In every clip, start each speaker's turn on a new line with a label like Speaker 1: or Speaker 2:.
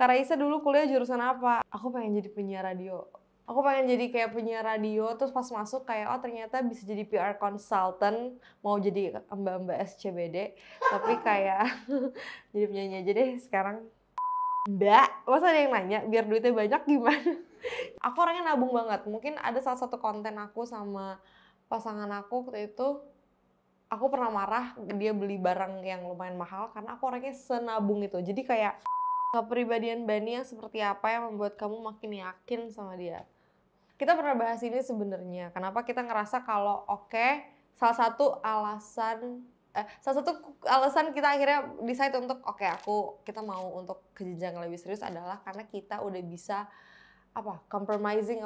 Speaker 1: Kak Raisa dulu kuliah jurusan apa? Aku pengen jadi penyiar radio. Aku pengen jadi kayak penyiar radio, terus pas masuk kayak, oh ternyata bisa jadi PR consultant, mau jadi mbak-mbak SCBD, tapi kayak jadi penyanyi aja deh sekarang. Mbak, masa ada yang nanya biar duitnya banyak gimana? Aku orangnya nabung banget, mungkin ada salah satu konten aku sama pasangan aku waktu itu, aku pernah marah dia beli barang yang lumayan mahal karena aku orangnya senabung itu. Jadi kayak kepribadian Bani yang seperti apa yang membuat kamu makin yakin sama dia. Kita pernah bahas ini sebenarnya. Kenapa kita ngerasa kalau salah satu alasan kita akhirnya decide untuk kita mau untuk ke jenjang yang lebih serius adalah karena kita udah bisa compromising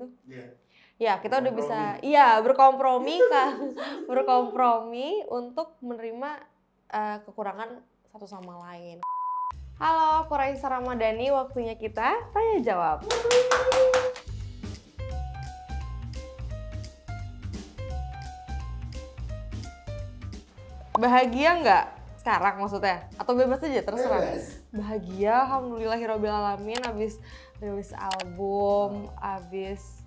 Speaker 1: tuh? Ya, kita udah bisa berkompromi berkompromi untuk menerima kekurangan satu sama lain. Halo, aku Raisa Ramadhani, waktunya kita tanya jawab. Bahagia nggak sekarang maksudnya? Atau bebas aja, terserah. Bahagia, alhamdulillahirobbilalamin, abis rilis album, abis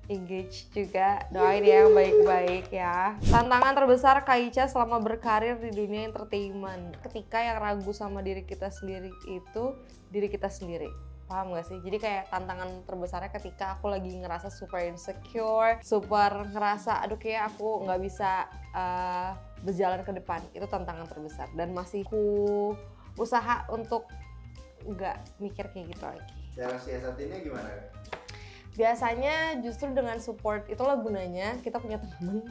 Speaker 1: engage juga, doain ya yang baik-baik ya. Tantangan terbesar Kak Ica selama berkarir di dunia entertainment, ketika yang ragu sama diri kita sendiri itu diri kita sendiri. Paham gak sih? Jadi kayak tantangan terbesarnya ketika aku lagi ngerasa super insecure, super ngerasa aduh kayak aku nggak bisa berjalan ke depan. Itu tantangan terbesar dan masih ku usaha untuk nggak mikir kayak gitu lagi.
Speaker 2: Cara siasatinnya gimana?
Speaker 1: Biasanya justru dengan support, itulah gunanya kita punya teman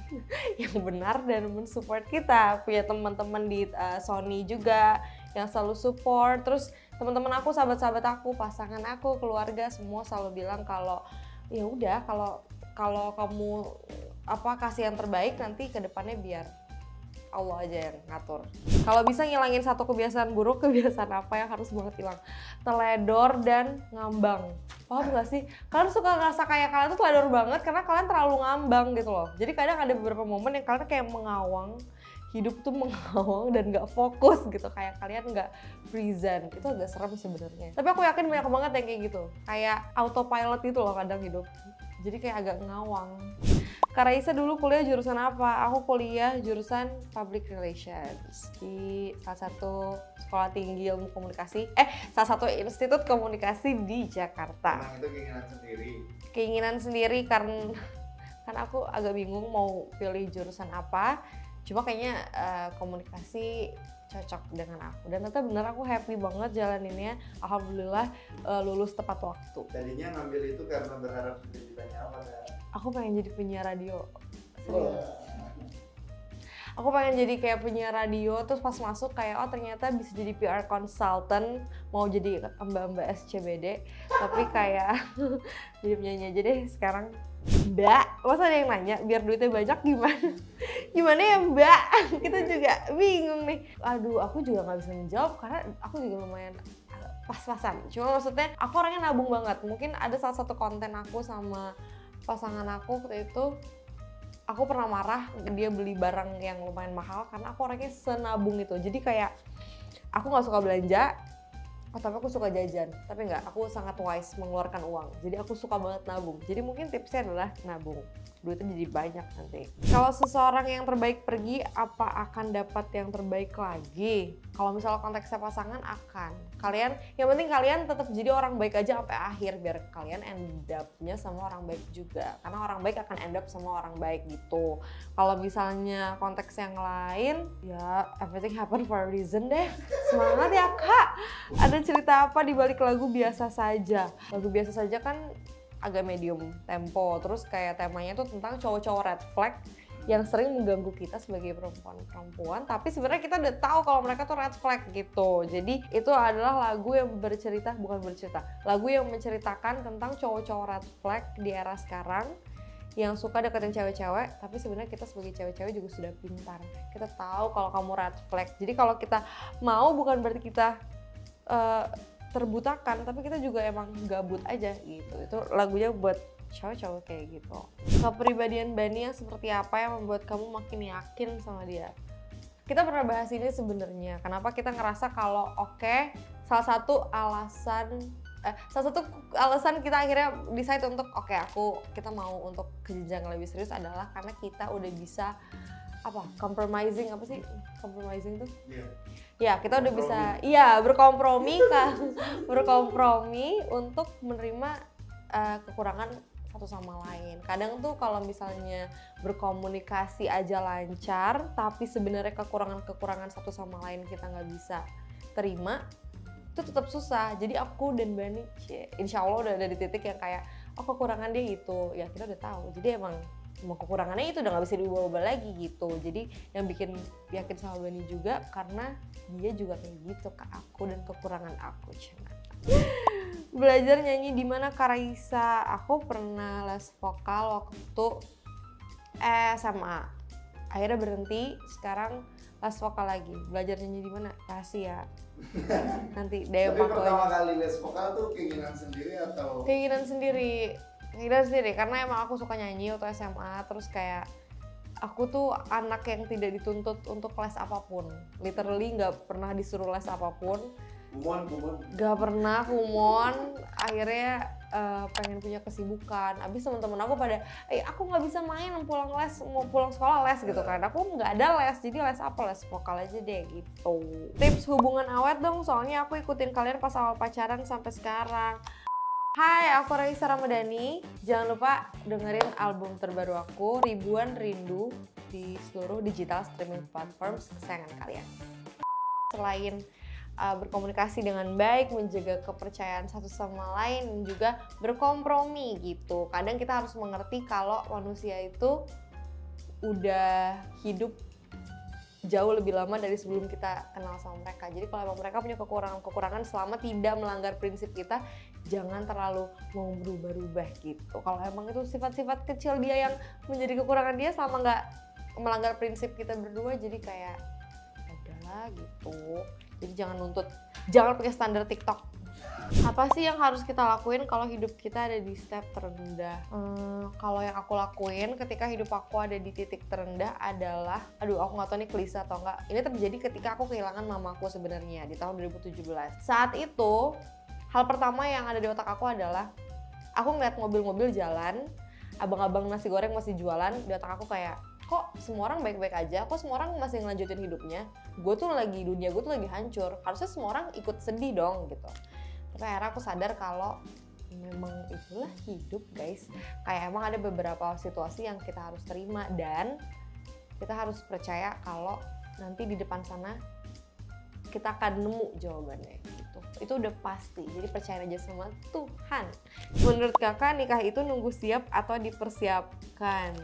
Speaker 1: yang benar dan mensupport kita. Punya teman-teman di Sony juga yang selalu support. Terus teman-teman aku, sahabat-sahabat aku, pasangan aku, keluarga semua selalu bilang kalau ya udah kalau kamu kasih yang terbaik, nanti ke depannya biar Allah aja yang ngatur. Kalau bisa ngilangin satu kebiasaan buruk, kebiasaan apa yang harus banget hilang? Teledor dan ngambang. Paham gak sih? Kalian suka ngerasa kayak kalian tuh teledor banget karena kalian terlalu ngambang gitu loh. Jadi kadang ada beberapa momen yang kalian kayak mengawang, hidup tuh mengawang dan gak fokus gitu. Kayak kalian gak present. Itu agak serem sebenarnya. Tapi aku yakin banyak banget yang kayak gitu. Kayak autopilot gitu loh kadang hidup. Jadi kayak agak ngawang. Kak Raisa dulu kuliah jurusan apa? Aku kuliah jurusan Public Relations di salah satu sekolah tinggi ilmu komunikasi, salah satu institut komunikasi di Jakarta.
Speaker 2: Emang itu keinginan sendiri? Keinginan
Speaker 1: sendiri karena aku agak bingung mau pilih jurusan apa. Cuma kayaknya komunikasi cocok dengan aku. Dan ternyata bener aku happy banget jalaninnya. Alhamdulillah lulus tepat waktu.
Speaker 2: Tadinya ngambil itu karena berharap cita-citanya apa kan?
Speaker 1: Aku pengen jadi penyiar radio. Aku pengen jadi kayak penyiar radio, terus pas masuk kayak oh ternyata bisa jadi PR consultant, mau jadi mbak-mbak SCBD, tapi kayak jadi penyanyi aja deh sekarang. Mbak, masa ada yang nanya biar duitnya banyak gimana? Gimana ya Mbak? Kita juga bingung nih. Aduh, aku juga nggak bisa menjawab karena aku juga lumayan pas-pasan. Cuma maksudnya aku orangnya nabung banget. Mungkin ada salah satu konten aku sama pasangan aku waktu itu, aku pernah marah dia beli barang yang lumayan mahal karena aku orangnya senabung itu. Jadi kayak aku nggak suka belanja, tapi aku suka jajan. Tapi nggak, aku sangat wise mengeluarkan uang. Jadi aku suka banget nabung. Jadi mungkin tipsnya adalah nabung. Duitnya jadi banyak nanti. Kalau seseorang yang terbaik pergi, apa akan dapat yang terbaik lagi? Kalau misalnya konteksnya pasangan akan. Yang penting kalian tetap jadi orang baik aja sampai akhir biar kalian end up-nya sama orang baik juga. Karena orang baik akan end up sama orang baik gitu. Kalau misalnya konteks yang lain, ya everything happen for a reason deh. Semangat ya Kak. Ada cerita apa di balik lagu Biasa Saja? Lagu Biasa Saja kan agak medium tempo, terus kayak temanya tuh tentang cowok-cowok red flag yang sering mengganggu kita sebagai perempuan-perempuan, tapi sebenarnya kita udah tahu kalau mereka tuh red flag gitu. Jadi itu adalah lagu yang lagu yang menceritakan tentang cowok-cowok red flag di era sekarang yang suka deketin cewek-cewek, tapi sebenarnya kita sebagai cewek-cewek juga sudah pintar. Kita tahu kalau kamu red flag. Jadi kalau kita mau bukan berarti kita terbutakan, tapi kita juga emang gabut aja gitu. Itu lagunya buat cowok-cowok kayak gitu. Kepribadian Bani yang seperti apa yang membuat kamu makin yakin sama dia? Kita pernah bahas ini sebenarnya. Kenapa kita ngerasa kalau salah satu alasan kita akhirnya decide untuk kita mau untuk ke jenjang lebih serius adalah karena kita udah bisa compromising tuh? Ya, kita udah bisa berkompromi berkompromi untuk menerima kekurangan satu sama lain. Kadang tuh kalau misalnya berkomunikasi aja lancar, tapi sebenarnya kekurangan satu sama lain kita nggak bisa terima, itu tetap susah. Jadi aku dan Bani, insya Allah udah ada di titik yang kayak, kekurangan dia itu, ya kita udah tahu. Jadi emang kekurangannya itu udah nggak bisa diubah-ubah lagi gitu. Jadi yang bikin yakin sama Bani juga karena dia juga kayak gitu ke aku dan kekurangan aku. Belajar nyanyi di mana Kak Raisa? Aku pernah les vokal waktu SMA. Akhirnya berhenti, sekarang les vokal lagi. Belajar nyanyi di mana? Rahasia. Nanti DM aku.
Speaker 2: Tapi pertama kali les vokal tuh keinginan sendiri atau?
Speaker 1: Keinginan sendiri karena emang aku suka nyanyi waktu SMA, terus kayak aku tuh anak yang tidak dituntut untuk les apapun, literally nggak pernah disuruh les apapun.
Speaker 2: Kumon.
Speaker 1: Gak pernah kumon, akhirnya pengen punya kesibukan. Abis teman-teman aku pada, aku nggak bisa main pulang les, mau pulang sekolah les gitu kan. Aku nggak ada les, jadi les apa? Les vokal aja deh gitu. Tips hubungan awet dong, soalnya aku ikutin kalian pas awal pacaran sampai sekarang. Hai, aku Raisa Ramadhani. Jangan lupa dengerin album terbaru aku, Ribuan Rindu, di seluruh digital streaming platforms kesayangan kalian. Selain berkomunikasi dengan baik, menjaga kepercayaan satu sama lain, dan juga berkompromi gitu. Kadang kita harus mengerti kalau manusia itu udah hidup jauh lebih lama dari sebelum kita kenal sama mereka. Jadi kalau emang mereka punya kekurangan selama tidak melanggar prinsip kita, jangan terlalu mau berubah-ubah gitu. Kalau emang itu sifat-sifat kecil dia yang menjadi kekurangan dia selama nggak melanggar prinsip kita berdua, jadi kayak udahlah gitu. Jadi jangan pakai standar TikTok. Apa sih yang harus kita lakuin kalau hidup kita ada di step terendah? Kalau yang aku lakuin ketika hidup aku ada di titik terendah adalah, aku nggak tahu nih klise atau enggak. Ini terjadi ketika aku kehilangan mamaku sebenarnya di tahun 2017. Saat itu, hal pertama yang ada di otak aku adalah aku ngeliat mobil-mobil jalan, abang-abang nasi goreng masih jualan, di otak aku kayak, kok semua orang baik-baik aja, kok semua orang masih ngelanjutin hidupnya, dunia gue tuh lagi hancur, harusnya semua orang ikut sedih dong gitu. Tapi akhirnya aku sadar kalau memang itulah hidup guys, kayak emang ada beberapa situasi yang kita harus terima dan kita harus percaya kalau nanti di depan sana kita akan nemu jawabannya gitu. Itu udah pasti, jadi percaya aja sama Tuhan. Menurut kakak nikah itu nunggu siap atau dipersiapkan?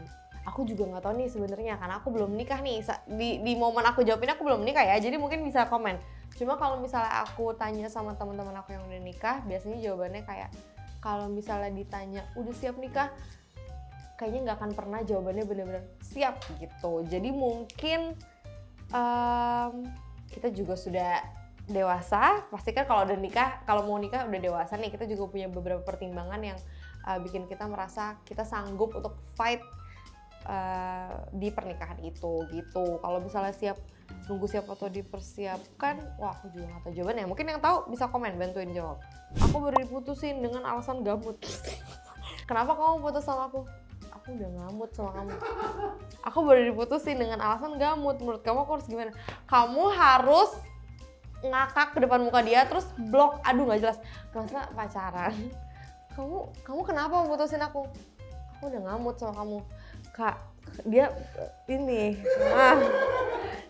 Speaker 1: Aku juga nggak tahu nih sebenarnya, karena aku belum nikah nih. Di momen aku jawabin aku belum nikah ya, jadi mungkin bisa komen. Cuma kalau misalnya aku tanya sama teman-teman aku yang udah nikah, biasanya jawabannya kayak, kalau misalnya ditanya udah siap nikah, kayaknya nggak akan pernah jawabannya bener-bener siap gitu. Jadi mungkin kita juga sudah dewasa, pasti kan kalau udah nikah, kalau mau nikah udah dewasa nih, kita juga punya beberapa pertimbangan yang bikin kita merasa kita sanggup untuk fight di pernikahan itu gitu. Kalau misalnya nunggu siap atau dipersiapkan, wah aku juga nggak tahu jawabannya. Mungkin yang tahu bisa komen, bantuin jawab. Aku baru diputusin dengan alasan gabut. Kenapa kamu putus sama aku? Aku udah ngamut sama kamu. Aku baru diputusin dengan alasan gamut. Menurut kamu aku harus gimana? Kamu harus ngakak ke depan muka dia terus blok. Aduh nggak jelas. Masa pacaran? Kamu kenapa putusin aku? Aku udah ngamut sama kamu. Kak, dia ini.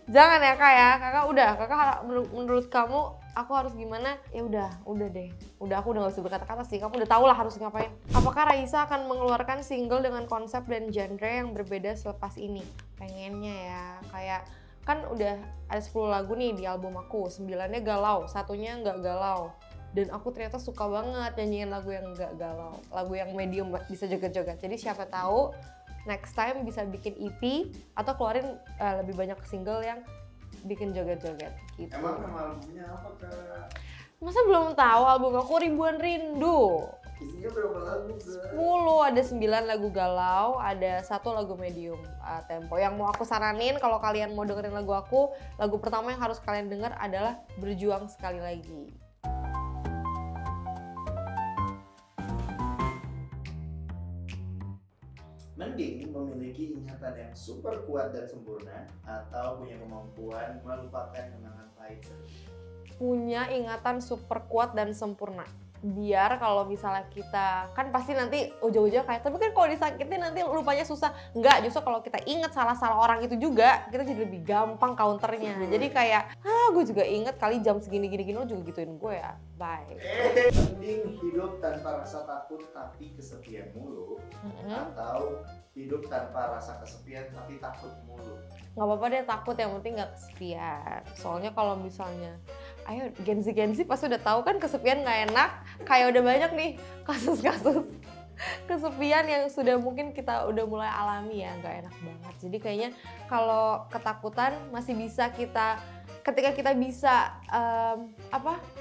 Speaker 1: Jangan ya kak ya. Kakak menurut kamu aku harus gimana? Ya udah deh. Aku udah gak bisa berkata-kata sih. Kamu udah tau lah harus ngapain. Apakah Raisa akan mengeluarkan single dengan konsep dan genre yang berbeda selepas ini? Pengennya ya. Kayak kan udah ada 10 lagu nih di album aku. 9-nya galau, 1-nya nggak galau. Dan aku ternyata suka banget nyanyiin lagu yang nggak galau. Lagu yang medium bisa joget-joget. Jadi siapa tahu next time bisa bikin EP atau keluarin lebih banyak single yang bikin joget-joget gitu.
Speaker 2: Emang nama albumnya apa kak?
Speaker 1: Masa belum tahu album aku Ribuan Rindu?
Speaker 2: Isinya berapa lagu kak?
Speaker 1: 10, ada 9 lagu galau, ada 1 lagu medium tempo. Yang mau aku saranin kalau kalian mau dengerin lagu aku, lagu pertama yang harus kalian denger adalah Berjuang Sekali Lagi.
Speaker 2: Mending memiliki ingatan yang super kuat dan sempurna atau punya kemampuan melupakan kenangan pahit.
Speaker 1: Punya ingatan super kuat dan sempurna. Biar kalau misalnya kita, kan pasti nanti ujung-ujungnya kayak, tapi kan kalau disakitin nanti lupanya susah. Enggak, justru kalau kita inget salah-salah orang itu juga, kita jadi lebih gampang counternya. Jadi kayak, gue juga inget kali jam segini-gini lo juga gituin gue ya. Bye.
Speaker 2: Mending hidup tanpa rasa takut tapi kesepian mulu, atau hidup tanpa rasa kesepian tapi takut mulu.
Speaker 1: Nggak apa-apa deh takut, yang penting nggak kesepian. Soalnya kalau misalnya, ayo Gen Z pasti udah tahu kan kesepian nggak enak. Kayak udah banyak nih kasus-kasus kesepian yang sudah mungkin kita udah mulai alami ya, nggak enak banget. Jadi kayaknya kalau ketakutan masih bisa kita, ketika kita bisa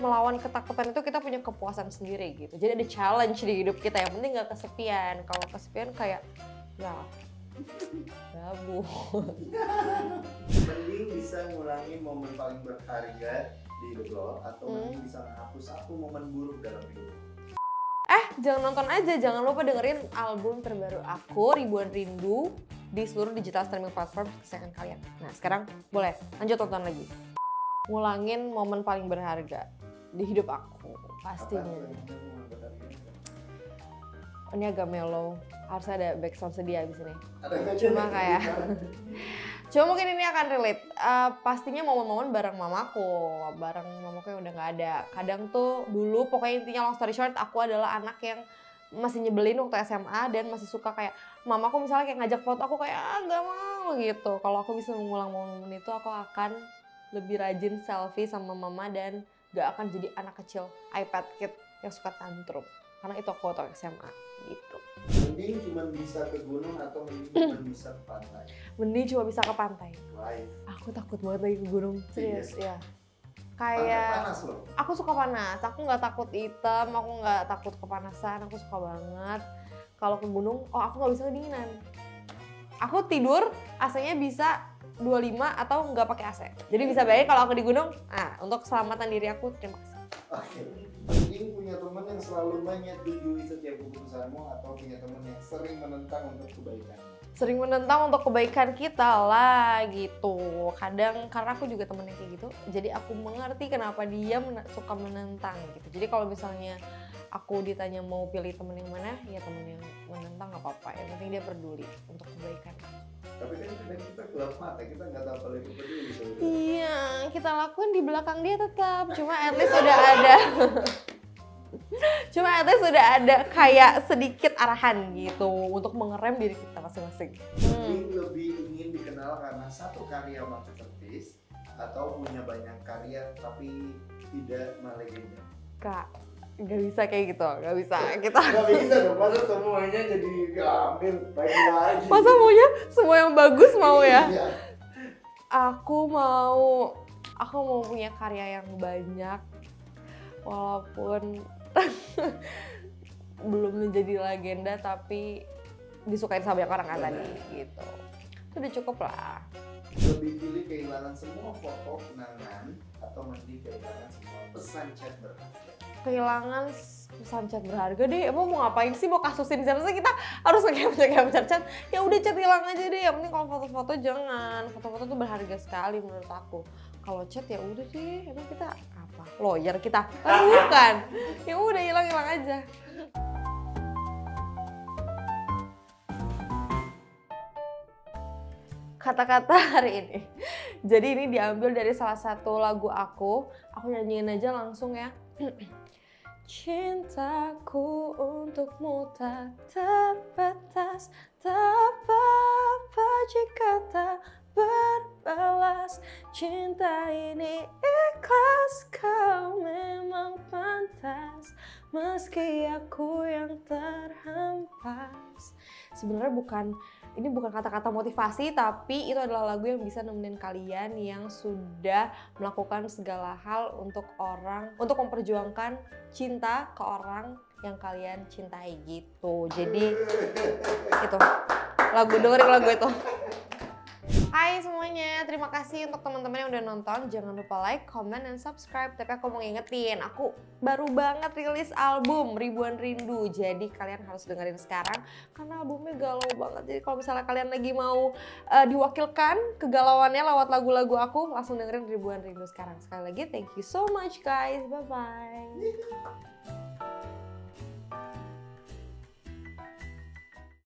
Speaker 1: melawan ketakutan itu, kita punya kepuasan sendiri gitu. Jadi ada challenge di hidup kita, yang penting nggak kesepian. Kalau kesepian kayak ya babu.
Speaker 2: Mending bisa ngulangin momen paling berharga di hidup lo, atau mending bisa menghapus satu momen buruk dalam hidup lo.
Speaker 1: Jangan nonton aja, jangan lupa dengerin album terbaru aku, Ribuan Rindu, di seluruh digital streaming platform kesayangan kalian. Nah sekarang boleh lanjut tonton lagi. Ngulangin momen paling berharga di hidup aku, pastinya. Ini agak mellow, harus ada backsound sedih abis ini. Cuma kayak, cuma mungkin ini akan relate. Pastinya momen-momen bareng mamaku yang udah nggak ada. Kadang tuh dulu, pokoknya intinya long story short, aku adalah anak yang masih nyebelin waktu SMA dan masih suka kayak mamaku misalnya kayak ngajak foto, aku kayak nggak mau gitu. Kalau aku bisa mengulang momen itu, aku akan lebih rajin selfie sama mama dan nggak akan jadi anak kecil iPad kid yang suka tantrum. Karena itu aku waktu SMA gitu.
Speaker 2: Mending cuma bisa ke gunung atau mending cuma bisa ke pantai?
Speaker 1: Mending cuma bisa ke pantai.
Speaker 2: Why?
Speaker 1: Aku takut banget lagi ke gunung, serius ya.
Speaker 2: Pantai
Speaker 1: Kayak
Speaker 2: panas loh.
Speaker 1: aku suka panas, aku nggak takut hitam, aku nggak takut kepanasan, aku suka banget. Kalau ke gunung, aku nggak bisa kedinginan. Aku tidur AC-nya bisa 25 atau nggak pakai AC. Jadi bisa bayangin kalau aku di gunung, untuk keselamatan diri aku, terima kasih.
Speaker 2: Oke. Mending punya teman yang selalu menyetujui setiap keputusanmu atau punya teman yang sering menentang untuk kebaikanmu?
Speaker 1: Sering menentang untuk kebaikan kita lah gitu. Kadang karena aku juga temennya kayak gitu, jadi aku mengerti kenapa dia suka menentang gitu. Jadi kalau misalnya aku ditanya mau pilih temen yang mana, ya temen yang menentang nggak apa-apa. Yang penting dia peduli untuk kebaikan.
Speaker 2: Tapi kan kadang kita gelap mata, kita nggak tahu kalau itu peduli sebenarnya.
Speaker 1: Iya, kita lakuin di belakang dia tetap. Cuma at least sudah ada. Cuma at least sudah ada kayak sedikit arahan gitu untuk mengerem diri kita masing-masing.
Speaker 2: Lebih ingin dikenal karena satu karya masterpiece atau punya banyak karya tapi tidak melegenda?
Speaker 1: Kak, nggak bisa kayak gitu, nggak bisa kita.
Speaker 2: Nggak bisa dong, masa semuanya jadi diambil lagi.
Speaker 1: Masa maunya semua yang bagus mau ya?
Speaker 2: Iya.
Speaker 1: Aku mau punya karya yang banyak, walaupun belum menjadi legenda tapi disukain sama banyak orang kan tadi gitu. Itu udah cukup lah.
Speaker 2: Lebih pilih kehilangan semua foto kenangan atau mending kehilangan semua pesan chat berharga?
Speaker 1: Kehilangan pesan chat berharga deh. Emang mau ngapain sih, mau kasusin siapa sih, kita harus nge-capture chat. Ya udah chat hilang aja deh. Yang penting kalau foto-foto jangan. Foto-foto tuh berharga sekali menurut aku. Kalau chat ya udah deh. Emang kita apa? Lawyer kita? Kan bukan. Ya udah hilang aja. Kata-kata hari ini. Jadi ini diambil dari salah satu lagu aku. Aku nyanyiin aja langsung ya. Cintaku untukmu tak terbatas, tak apa-apa jika tak berbalas. Cinta ini ikhlas, kau memang pantas, meski aku yang terhempas. Sebenarnya ini bukan kata-kata motivasi, tapi itu adalah lagu yang bisa nemenin kalian yang sudah melakukan segala hal untuk memperjuangkan cinta ke orang yang kalian cintai gitu. Jadi itu dengerin lagu itu. Hai semuanya, terima kasih untuk teman-teman yang udah nonton. Jangan lupa like, comment, dan subscribe. Tapi aku mau ngingetin, aku baru banget rilis album Ribuan Rindu. Jadi kalian harus dengerin sekarang karena albumnya galau banget. Jadi kalau misalnya kalian lagi mau diwakilkan kegalauannya lewat lagu-lagu aku, langsung dengerin Ribuan Rindu sekarang. Sekali lagi, thank you so much guys. Bye-bye.